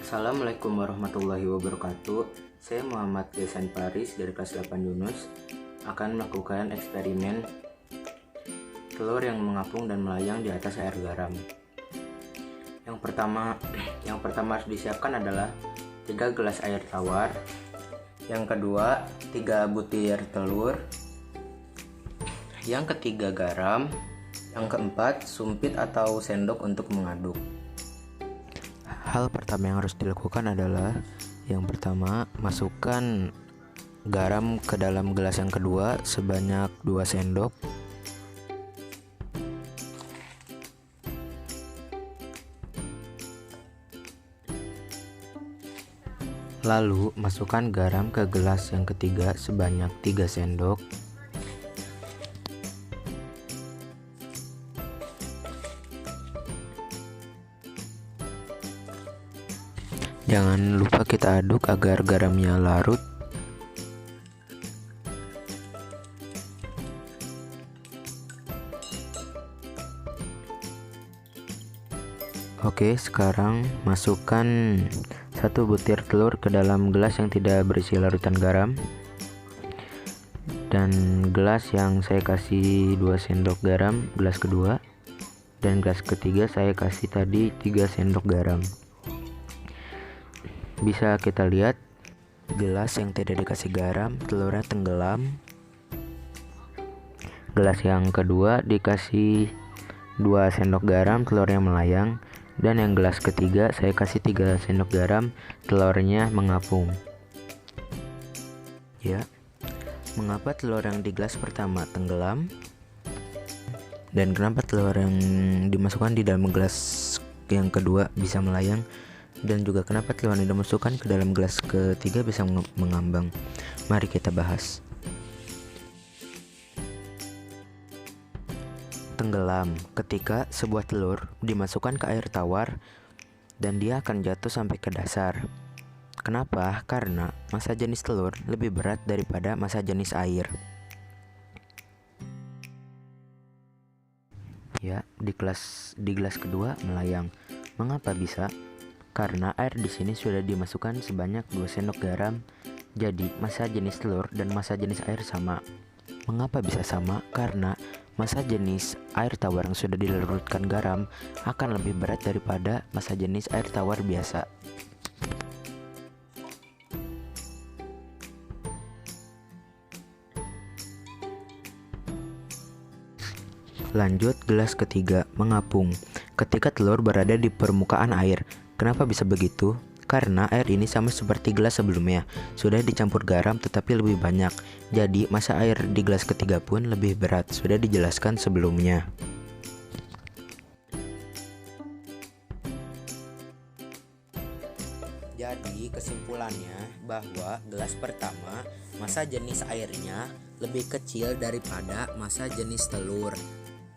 Assalamualaikum warahmatullahi wabarakatuh. Saya Muhammad Gesan Paris dari kelas 8 Yunus akan melakukan eksperimen telur yang mengapung dan melayang di atas air garam. Yang pertama harus disiapkan adalah 3 gelas air tawar. Yang kedua 3 butir telur. Yang ketiga garam. Yang keempat sumpit atau sendok untuk mengaduk. Hal pertama yang harus dilakukan adalah yang pertama, masukkan garam ke dalam gelas yang kedua sebanyak 2 sendok. Lalu masukkan garam ke gelas yang ketiga sebanyak 3 sendok. Jangan lupa kita aduk agar garamnya larut. Oke, sekarang masukkan 1 butir telur ke dalam gelas yang tidak berisi larutan garam. Dan gelas yang saya kasih 2 sendok garam, gelas kedua. Dan gelas ketiga saya kasih tadi 3 sendok garam. Bisa kita lihat gelas yang tidak dikasih garam telurnya tenggelam. Gelas yang kedua dikasih 2 sendok garam telurnya melayang. Dan yang gelas ketiga saya kasih 3 sendok garam telurnya mengapung. Ya, mengapa telur yang di gelas pertama tenggelam? Dan kenapa telur yang dimasukkan di dalam gelas yang kedua bisa melayang? Dan juga kenapa telur yang dimasukkan ke dalam gelas ketiga bisa mengambang? Mari kita bahas. Tenggelam ketika sebuah telur dimasukkan ke air tawar dan dia akan jatuh sampai ke dasar. Kenapa? Karena massa jenis telur lebih berat daripada massa jenis air. Ya, di gelas kedua melayang. Mengapa bisa? Karena air di sini sudah dimasukkan sebanyak 2 sendok garam. Jadi massa jenis telur dan massa jenis air sama. Mengapa bisa sama? Karena massa jenis air tawar yang sudah dilarutkan garam akan lebih berat daripada massa jenis air tawar biasa. Lanjut, gelas ketiga mengapung ketika telur berada di permukaan air. Kenapa bisa begitu? Karena air ini sama seperti gelas sebelumnya, sudah dicampur garam tetapi lebih banyak. Jadi massa air di gelas ketiga pun lebih berat, sudah dijelaskan sebelumnya. Jadi kesimpulannya bahwa gelas pertama massa jenis airnya lebih kecil daripada massa jenis telur.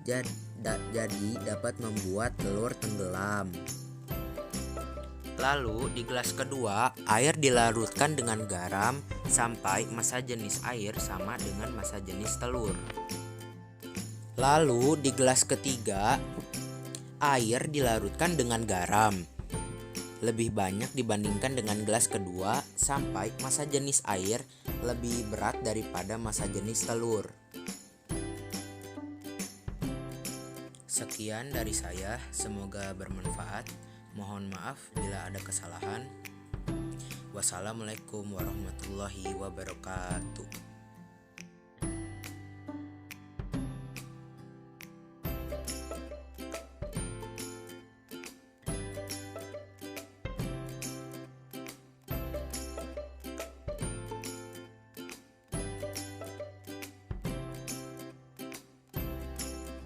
Jadi dapat membuat telur tenggelam. Lalu di gelas kedua air dilarutkan dengan garam sampai massa jenis air sama dengan massa jenis telur. Lalu di gelas ketiga air dilarutkan dengan garam lebih banyak dibandingkan dengan gelas kedua sampai massa jenis air lebih berat daripada massa jenis telur. Sekian dari saya, semoga bermanfaat. Mohon maaf bila ada kesalahan. Wassalamualaikum warahmatullahi wabarakatuh.